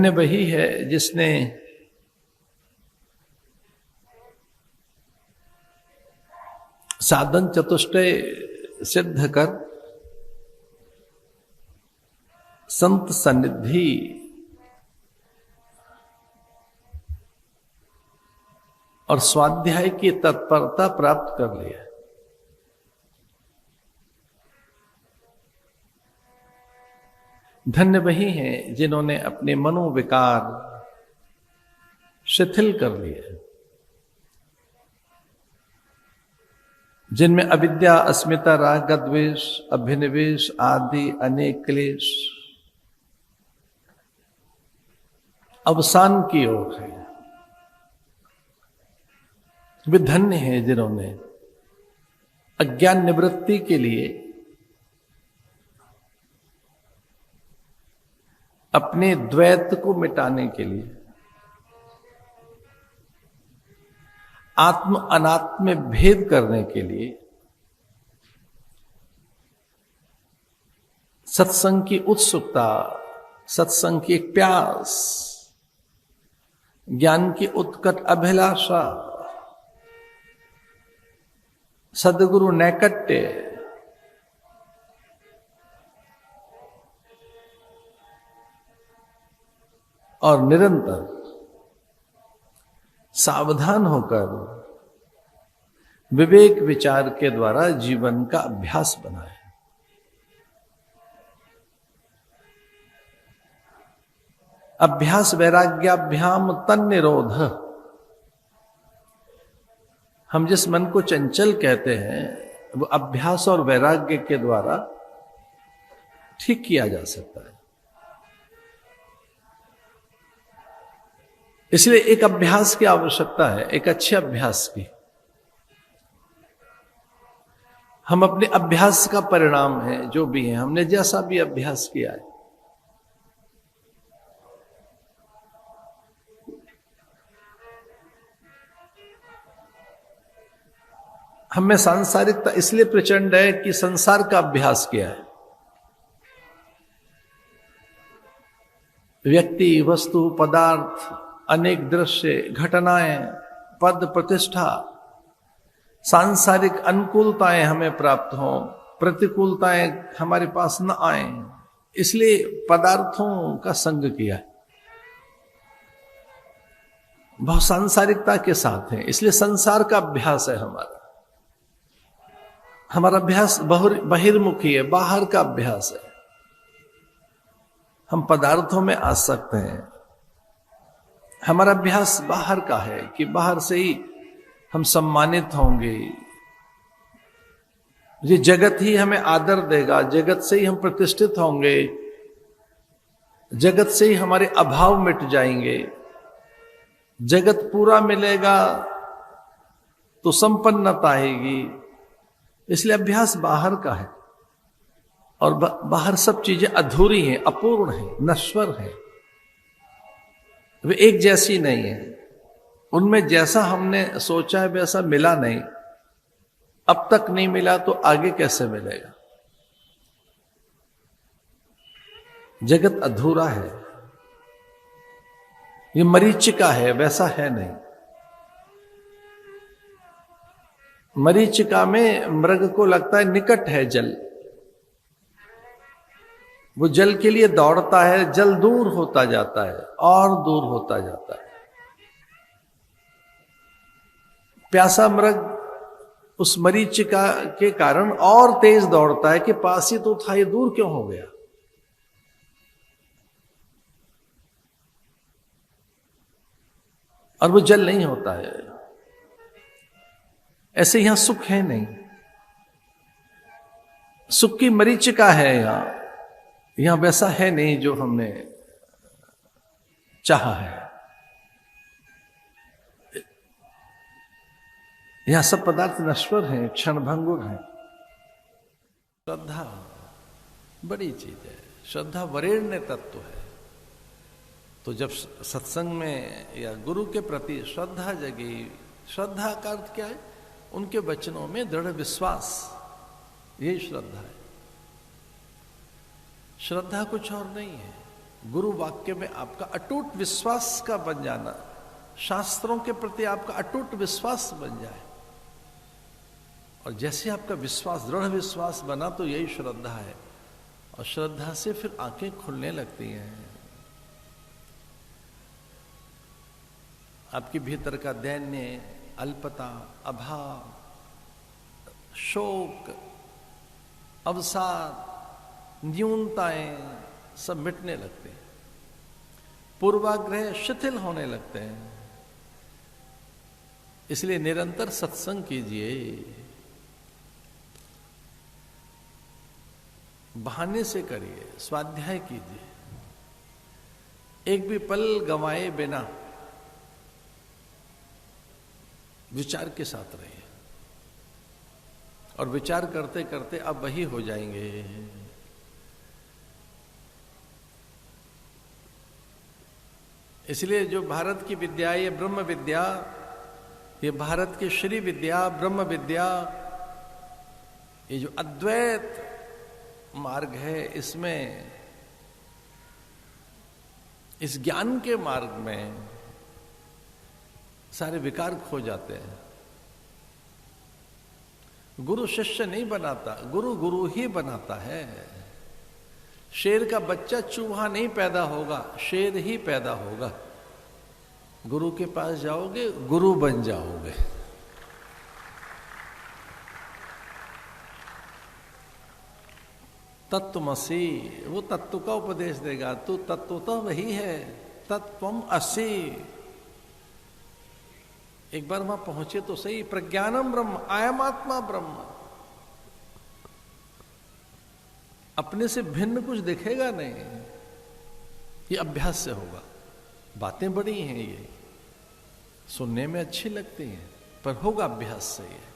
धन्य वही है जिसने साधन चतुष्टय सिद्ध कर संत सन्निधि और स्वाध्याय की तत्परता प्राप्त कर लिया। धन्य वही हैं जिन्होंने अपने मनोविकार शिथिल कर लिए, जिनमें अविद्या, अस्मिता, राग, द्वेष, अभिनिवेश आदि अनेक क्लेश अवसान की ओर है। वे धन्य हैं जिन्होंने अज्ञान निवृत्ति के लिए अपने द्वैत को मिटाने के लिए, आत्म अनात्म में भेद करने के लिए सत्संग की उत्सुकता, सत्संग की एक प्यास, ज्ञान की उत्कट अभिलाषा, सद्गुरु नैकट्य और निरंतर सावधान होकर विवेक विचार के द्वारा जीवन का अभ्यास बनाए। अभ्यास वैराग्याभ्याम तन निरोध। हम जिस मन को चंचल कहते हैं वो अभ्यास और वैराग्य के द्वारा ठीक किया जा सकता है। इसलिए एक अभ्यास की आवश्यकता है, एक अच्छे अभ्यास की। हम अपने अभ्यास का परिणाम है जो भी है, हमने जैसा भी अभ्यास किया है, हमें सांसारिकता इसलिए प्रचंड है कि संसार का अभ्यास किया है। व्यक्ति, वस्तु, पदार्थ, अनेक दृश्य, घटनाएं, पद, प्रतिष्ठा, सांसारिक अनुकूलताएं हमें प्राप्त हों, प्रतिकूलताएं हमारे पास न आए, इसलिए पदार्थों का संग किया है। बहुत सांसारिकता के साथ है, इसलिए संसार का अभ्यास है हमारा अभ्यास बहिर्मुखी है, बाहर का अभ्यास है। हम पदार्थों में आसक्त हैं, हमारा अभ्यास बाहर का है कि बाहर से ही हम सम्मानित होंगे, ये जगत ही हमें आदर देगा, जगत से ही हम प्रतिष्ठित होंगे, जगत से ही हमारे अभाव मिट जाएंगे, जगत पूरा मिलेगा तो संपन्नता आएगी। इसलिए अभ्यास बाहर का है और बाहर सब चीजें अधूरी हैं, अपूर्ण हैं, नश्वर हैं, वे एक जैसी नहीं है। उनमें जैसा हमने सोचा है वैसा मिला नहीं, अब तक नहीं मिला तो आगे कैसे मिलेगा। जगत अधूरा है, ये मरीचिका है, वैसा है नहीं। मरीचिका में मृग को लगता है निकट है जल, वो जल के लिए दौड़ता है, जल दूर होता जाता है और दूर होता जाता है। प्यासा मृग उस मरीचिका के कारण और तेज दौड़ता है कि पास ही तो था, ये दूर क्यों हो गया। और वो जल नहीं होता है। ऐसे यहां सुख है नहीं, सुख की मरीचिका है यहां वैसा है नहीं जो हमने चाहा है। यहां सब पदार्थ नश्वर हैं, क्षणभंगुर हैं। श्रद्धा बड़ी चीज है, श्रद्धा वरेण्य तत्व है। तो जब सत्संग में या गुरु के प्रति श्रद्धा जगी, श्रद्धा का अर्थ क्या है? उनके वचनों में दृढ़ विश्वास, यही श्रद्धा है। श्रद्धा कुछ और नहीं है। गुरु वाक्य में आपका अटूट विश्वास का बन जाना, शास्त्रों के प्रति आपका अटूट विश्वास बन जाए। और जैसे आपका विश्वास, दृढ़ विश्वास बना, तो यही श्रद्धा है। और श्रद्धा से फिर आंखें खुलने लगती हैं। आपके भीतर का दैन्य, अल्पता, अभाव, शोक, अवसाद, न्यूनताएं सब मिटने लगते हैं। पूर्वाग्रह शिथिल होने लगते हैं। इसलिए निरंतर सत्संग कीजिए। बहाने से करिए, स्वाध्याय कीजिए। एक भी पल गंवाए बिना विचार के साथ रहिए। और विचार करते करते अब वही हो जाएंगे। इसलिए जो भारत की विद्या, ये ब्रह्म विद्या, ये भारत की श्री विद्या, ब्रह्म विद्या, ये जो अद्वैत मार्ग है, इसमें, इस ज्ञान के मार्ग में सारे विकार खो जाते हैं। गुरु शिष्य नहीं बनाता, गुरु गुरु ही बनाता है। शेर का बच्चा चूहा नहीं पैदा होगा, शेर ही पैदा होगा। गुरु के पास जाओगे, गुरु बन जाओगे। तत्वमसि, वो तत्व का उपदेश देगा। तू तत्व तो वही है, तत्वम असि। एक बार वहां पहुंचे तो सही। प्रज्ञानम ब्रह्म, आयम आत्मा ब्रह्म। अपने से भिन्न कुछ दिखेगा नहीं। ये अभ्यास से होगा। बातें बड़ी हैं, ये सुनने में अच्छी लगती हैं, पर होगा अभ्यास से ये।